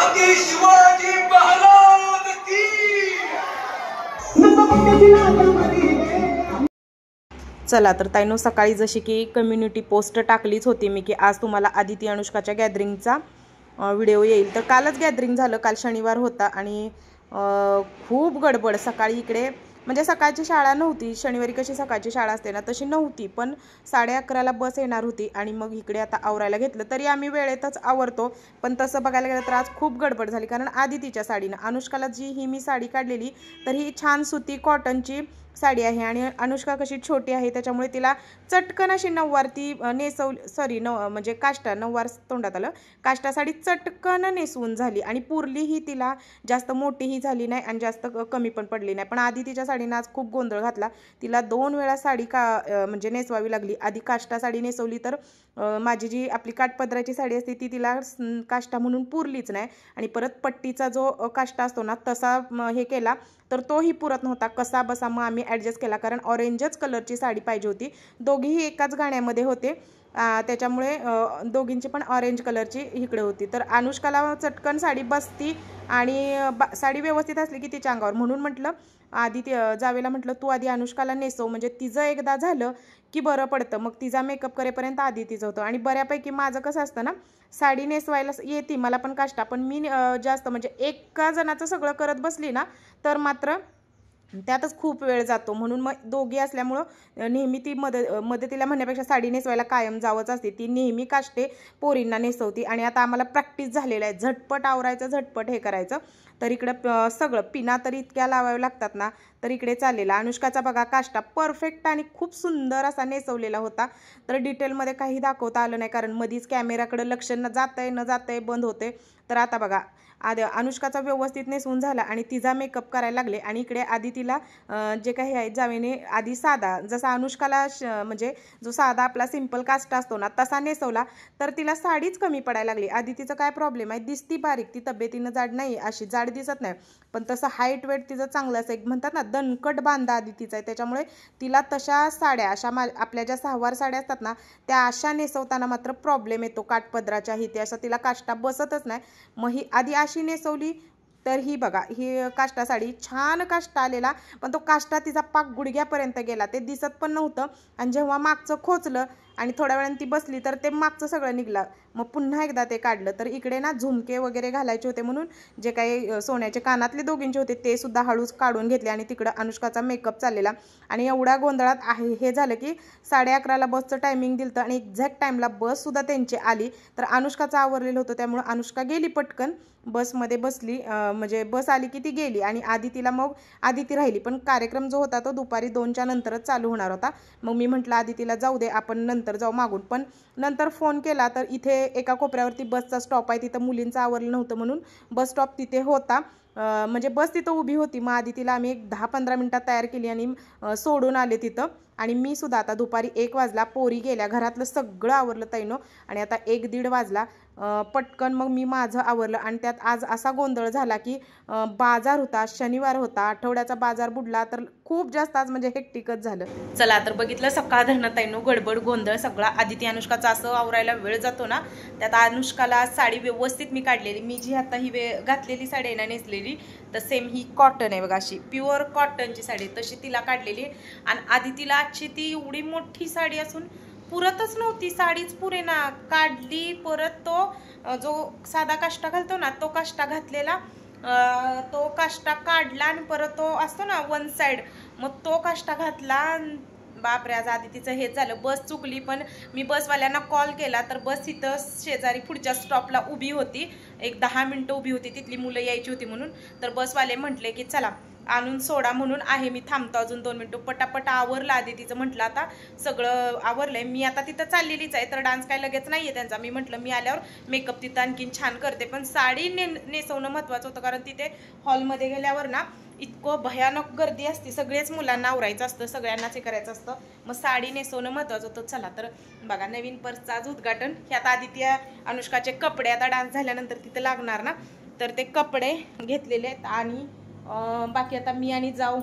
छत्रपती शिवाजी महाराज की। चला तर ताईनो, सकाळी जशी की कम्युनिटी पोस्ट टाकलीच होती मी की आज तुम्हाला आदिती अनुष्काच्या गॅदरिंगचा व्हिडिओ येईल, तर कालच गॅदरिंग झालं, काल शनिवार होता आणि खूप गडबड सकाळी इकडे, म्हणजे सकाळची शाळा नव्हती, शनिवारी कशी सकाळची शाळा असते ना तशी नव्हती, पण 11:30ला बस येणार होती आणि मग इकडे आता आवरायला घेतलं, तरी आम्ही वेळेतच आवरतो, पण तसं बघायला गेलं तर आज खूप गडबड झाली, कारण आदितीच्या साडीनं अनुष्काला जी ही मी साडी काढलेली तर ही छान सुती कॉटनची साडी आहे आणि अनुष्का कशी छोटी आहे त्याच्यामुळे तिला चटकन अशी नऊवार ती म्हणजे काष्टा नऊवार तोंडात आलं, काष्टा साडी चटकन नेसवून झाली आणि पुरलीही तिला, जास्त मोठीही झाली नाही आणि जास्त कमी पण पडली नाही, पण आधी तिच्या साडीनं आज खूप गोंधळ घातला, तिला 2 वेळा साडी म्हणजे नेसवावी लागली, आधी काष्टा साडी नेसवली तर माझी जी आपली काठपदराची साडी असते ती तिला काष्टा म्हणून पुरलीच नाही आणि परत पट्टीचा जो काष्टा असतो ना तसा हे केला तर तोही पुरत नव्हता, कसा बसा मग आम्ही ॲडजस्ट केला, कारण ऑरेंजच कलरची साडी पाहिजे होती, दोघीही एकाच गाण्यामध्ये होते त्याच्यामुळे दोघींची पण ऑरेंज कलरची इकडे होती, तर अनुष्काला चटकन साडी बसती आणि साडी व्यवस्थित असली की तिच्या अंगावर, म्हणून म्हटलं आधी जावेला म्हटलं तू आधी अनुष्काला नेसव, म्हणजे तिचं एकदा झालं की बरं पडतं, मग तिचा मेकअप करेपर्यंत आधी तिचं होतं आणि बऱ्यापैकी माझं कसं असतं ना, साडी नेसवायला येते मला पण काष्टा, पण मी जास्त म्हणजे एका जणाचं सगळं करत बसली ना तर मात्र त्यातच खूप वेळ जातो, म्हणून मग दोघी असल्यामुळं नेहमी ती मदतीला म्हणण्यापेक्षा साडी नेसवायला कायम जावंच असते, ती नेहमी काष्टे पोरींना नेसवती आणि आता आम्हाला प्रॅक्टिस झालेलं आहे, झटपट आवरायचं झटपट हे करायचं, तर इकडं सगळं पिना तरी इतक्या लावाव्या लागतात ना, तर इकडे चाललेला अनुष्काचा बघा काष्टा परफेक्ट आणि खूप सुंदर असा नेसवलेला होता, तर डिटेलमध्ये काही दाखवता आलं नाही कारण मधीच कॅमेराकडे लक्ष न जातंय बंद होते, तर आता बघा आधी अनुष्काचा व्यवस्थित नेसवून झाला आणि तिचा मेकअप करायला लागले आणि इकडे आधी तिला जे काही आहे जावेने आधी साधा जसा अनुष्काला म्हणजे जो साधा आपला सिंपल काष्टा असतो ना तसा नेसवला तर तिला साडीच कमी पडायला लागली, आधी तिचं काय प्रॉब्लेम आहे, दिसती बारीक, ती तब्येतीनं जाड नाही अशी जाड दिसत नाही, पण तसं हाईट वेट तिचं चांगलं असं एक म्हणतात ना दणकट बांधा आधी तिचा आहे, त्याच्यामुळे तिला तशा साड्या अशा आपल्या ज्या सहावार साड्या असतात ना त्या अशा नेसवताना मात्र प्रॉब्लेम येतो, काठपदराच्या ही ते असं तिला काष्टा बसतच नाही, मग ही आधी अशी नेसवली तर ही बघा ही काष्टा साडी छान काष्टा आलेला, पण तो काष्टा तिचा पाक गुडघ्यापर्यंत गेला, ते दिसत पण नव्हतं आणि जेव्हा मागचं खोचलं आणि थोड्या वेळाने ती बसली तर ते मागचं सगळं निघलं, मग पुन्हा एकदा ते काढलं, तर इकडे ना झुमके वगैरे घालायचे होते म्हणून जे काही सोन्याचे कानातले दोघींचे होते ते सुद्धा हळूच काढून घेतले आणि तिकडं अनुष्काचा मेकअप चाललेला आणि एवढ्या गोंधळात हे झालं की 11:30ला बसचं टायमिंग दिलं आणि एक्झॅक्ट टाईमला बससुद्धा त्यांची आली, तर अनुष्काचं आवरलेलं होतं त्यामुळे अनुष्का गेली पटकन बसमध्ये बसली, म्हणजे बस आली की ती गेली आणि आदितीला मग आदिती राहिली, पण कार्यक्रम जो होता तो दुपारी 2च्या नंतरच चालू होणार होता, मग मी म्हटलं आदितीला जाऊ दे आपण नंतर जाऊ मागून, पण नंतर फोन केला तर इथे एका कोपऱ्यावरती बसचा स्टॉप आहे, तिथं मुलींचं आवरलं नव्हतं म्हणून बस स्टॉप तिथे होता, म्हणजे बस तिथं उभी होती, मग आदितीला आम्ही एक 10-15 मिनिटात तयार केली आणि सोडून आले तिथं आणि मी सुद्धा आता दुपारी 1 वाजला, पोरी गेल्या, घरातलं सगळं आवरलं ताईनो आणि आता 1-1:30 वाजला, पटकन मग मी माझं आवरलं आणि त्यात आज असा गोंधळ झाला की बाजार होता, शनिवार होता, आठवड्याचा बाजार बुडला, तर खूप जास्त आज म्हणजे हेक्टिकच झालं. चला तर बघितलं सकाळ धरणं ताईनो गडबड गोंधळ सगळा, आदिती अनुष्काचा असं आवरायला वेळ जातो ना, त्यात अनुष्काला साडी व्यवस्थित मी काढलेली, मी जी आता ही घातलेली साडी आहे ना नेसलेली तर सेम ही कॉटन आहे बघा, अशी प्युअर कॉटनची साडी तशी तिला काढलेली आणि आदितीला आजची ती एवढी मोठी साडी असून पुरतच नव्हती, साडीच पुरेना, काढली परत तो जो साधा काष्टा घालतो ना तो काष्टा घातलेला, तो काष्टा काढला आणि परत तो असतो ना वन साइड मग तो काष्टा घातला, बापरे आज आदितीचं हेच झालं, बस चुकली, पण मी बसवाल्यांना कॉल केला तर बस इथं शेजारी पुढच्या स्टॉपला उभी होती, एक 10 मिनिटं उभी होती, तिथली मुलं यायची होती म्हणून, तर बसवाले म्हटले की चला आणून सोडा म्हणून आहे मी थांबतो अजून 2 मिनिटं, पटापट आवरलं आदितीचं, म्हटलं आता सगळं आवरलंय, मी आता तिथं चाललेलीच आहे, तर डान्स काय लगेच नाहीये त्यांचा, मी म्हटलं मी आल्यावर मेकअप तिथं आणखीन छान करते, पण साडी नेसवणं महत्त्वाचं होतं, कारण तिथे हॉलमध्ये गेल्यावर ना इतकं भयानक गर्दी असते, सगळेच मुलांना आवरायचं असतं, सगळ्यांनाच हे करायचं असतं, मग साडी नेसवणं महत्त्वाचं होतं. चला तर बघा नवीन पर्सचं आज उद्घाटन, ह्यात आदित्य अनुष्काचे कपडे आता डान्स झाल्यानंतर तिथे लागणार ना, तर ते कपडे घेतलेले आहेत आणि बाकी आता मी आणि जाऊ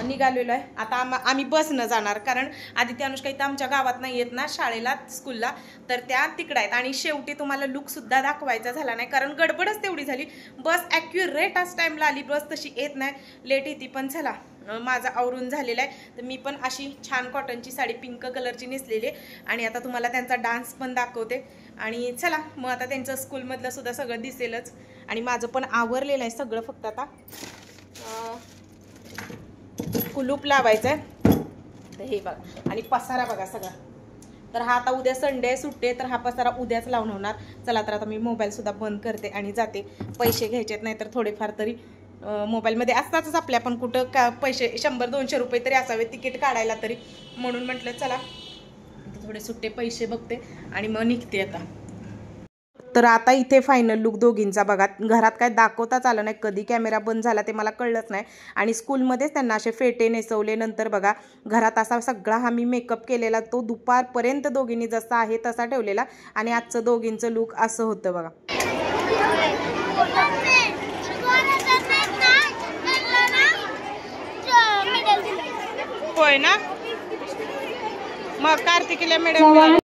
निघालेलो आहे आता आम्ही बसनं जाणार, कारण आदिती अनुष्का इथं आमच्या गावात नाही येत ना शाळेला स्कूलला, तर त्या तिकडं आहेत. आणि शेवटी तुम्हाला लुकसुद्धा दाखवायचा झाला नाही कारण गडबडच तेवढी झाली. बस ॲक्युरेट आज टाईमला आली, बस तशी येत नाही, लेट येते. पण चला माझा आवरून झालेला आहे, तर मी पण अशी छान कॉटनची साडी पिंक कलरची नेसलेली आहे आणि आता तुम्हाला त्यांचा डान्स पण दाखवते. आणि चला मग आता त्यांचं स्कूलमधलं सुद्धा सगळं दिसेलच. आणि माझं पण आवरलेलं आहे सगळं, फक्त आता कुलूप लावायचं आहे. तर हे बघा, आणि पसारा बघा सगळा. तर हा आता उद्या संडे सुट्टे, तर हा पसारा उद्याच लावून होणार. चला तर आता मी मोबाईलसुद्धा बंद करते आणि जाते. पैसे घ्यायचेत नाही तर थोडेफार तरी मोबाईलमध्ये असतातच आपल्या, पण कुठं का पैसे 100-200 रुपये तरी असावे तिकीट काढायला तरी, म्हणून म्हटलं चला थोडे सुट्टे पैसे बघते आणि मग निघते आता. तर आता इथे फायनल लुक दोघींचा बघा. घरात काय दाखवताच आलं नाही, कधी कॅमेरा बंद झाला ते मला कळलंच नाही. आणि स्कूलमध्येच त्यांना असे फेटे नेसवले. नंतर बघा घरात असा सगळा हा मी मेकअप केलेला, तो दुपारपर्यंत दोघींनी जसा आहे तसा ठेवलेला. आणि आजचं दोघींचं लुक असं होतं बघा. होय ना, मग कार्तिकीला मॅडम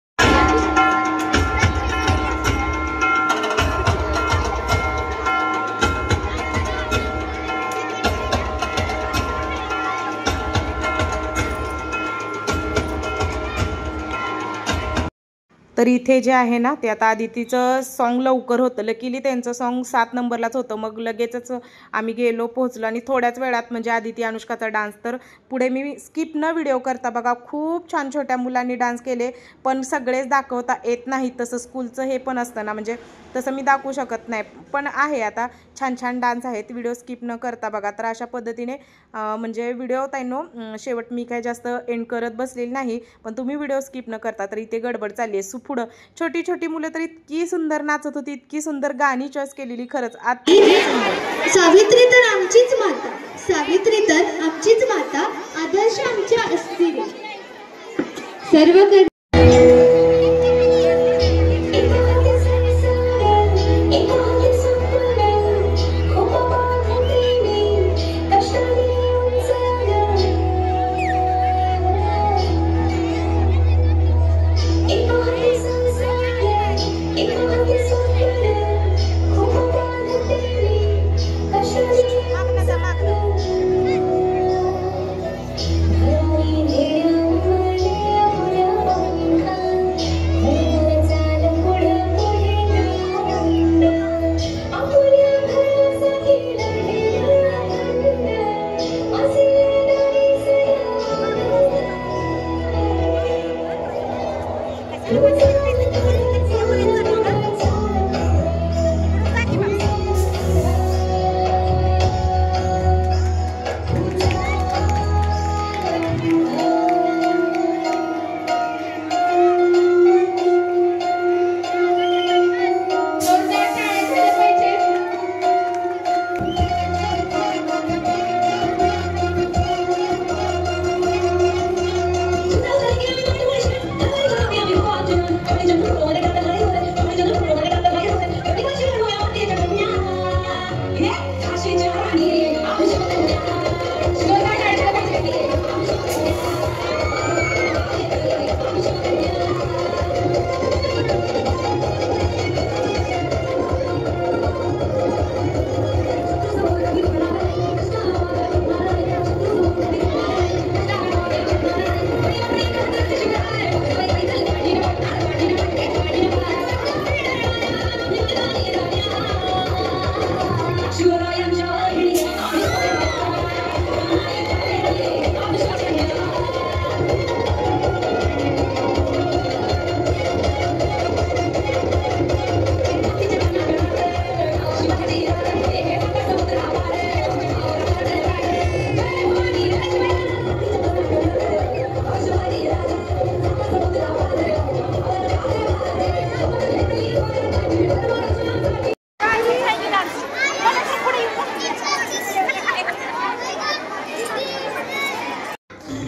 तर इथे जे आहे ना ते आता आदितीचं सॉन्ग लवकर होतं, लकीली त्यांचं सॉन्ग 7 नंबरलाच होतं. मग लगेचच आम्ही गेलो, पोहोचलो आणि थोड्याच वेळात म्हणजे आदिती अनुष्काचा डान्स. तर पुढे मी स्किप न व्हिडिओ करता बघा खूप छान छोट्या मुलांनी डान्स केले, पण सगळेच दाखवता येत नाही. तसं स्कूलचं हे पण असतं ना, म्हणजे तसं मी दाखवू शकत नाही, पण आहे आता छान छान डान्स आहेत. व्हिडिओ स्किप न करता बघा. तर अशा पद्धतीने म्हणजे व्हिडिओ ताईनो शेवट मी काय जास्त एंड करत बसलेली नाही, पण तुम्ही व्हिडिओ स्किप न करता. तर इथे गडबड चालली आहे. पुढं छोटी छोटी मुलं तर इतकी सुंदर नाचत होती, इतकी सुंदर गाणी चॉईस केलेली, खरंच सावित्री तर आमचीच माता, सावित्री तर आमचीच माता, आदर्श आमच्या असतील सर्व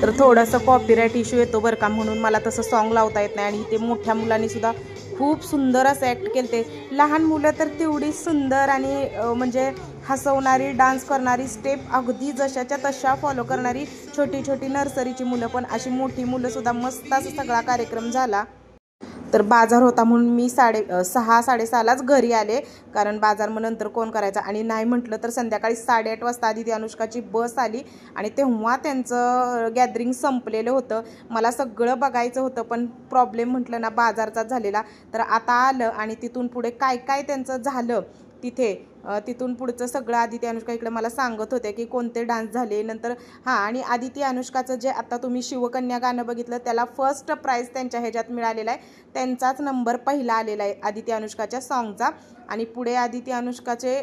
तर थोडंसं कॉपीराईट इश्यू येतो बरं का, म्हणून मला तसं सॉन्ग लावता येत नाही. आणि इथे मोठ्या मुलांनी सुद्धा खूप सुंदर असं ॲक्ट केलं ते. लहान मुलं तर तेवढी सुंदर आणि म्हणजे हसवणारी, डान्स करणारी, स्टेप अगदी जशाच्या तशा फॉलो करणारी छोटी छोटी नर्सरीची मुलं, पण अशी मोठी मुलंसुद्धा. मस्त असा सगळा कार्यक्रम झाला. तर बाजार होता म्हणून मी 6:30-6:30लाच घरी आले, कारण बाजार मग नंतर कोण करायचा. आणि नाही म्हटलं तर संध्याकाळी 8:30 वाजता आदिती अनुष्काची बस आली आणि तेव्हा त्यांचं गॅदरिंग संपलेलं होतं. मला सगळं बघायचं होतं, पण प्रॉब्लेम म्हटलं ना बाजारचाच झालेला. तर आता आलं आणि तिथून पुढे काय काय त्यांचं झालं तिथून पुढचं सगळं आदिती अनुष्का इकडे मला सांगत होते की कोणते डान्स झाले नंतर. हां, आणि आदिती अनुष्काचं जे आता तुम्ही शिवकन्या गाणं बघितलं त्याला फर्स्ट प्राईज त्यांच्या ह्याच्यात मिळालेला आहे. त्यांचाच नंबर पहिला आलेला आहे आदिती अनुष्काच्या सॉन्गचा. आणि पुढे आदिती अनुष्काचे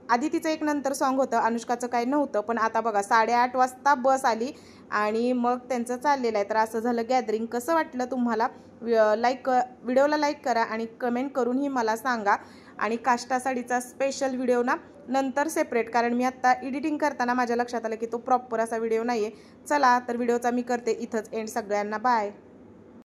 आदितीचं एक नंतर सॉन्ग होतं, अनुष्काचं काही नव्हतं. पण आता बघा 8:30 वाजता बस आली आणि मग त्यांचं चाललेलं आहे. तर असं झालं गॅदरिंग. कसं वाटलं तुम्हाला? व्हिडिओला लाईक करा आणि कमेंट करूनही मला सांगा. आणि काष्टा साडीचा स्पेशल व्हिडिओ ना नंतर सेपरेट, कारण मी आत्ता एडिटिंग करताना माझ्या लक्षात आलं की तो प्रॉपर असा व्हिडिओ नाही आहे. चला तर व्हिडिओचा मी करते इथंच एंड. सगळ्यांना बाय.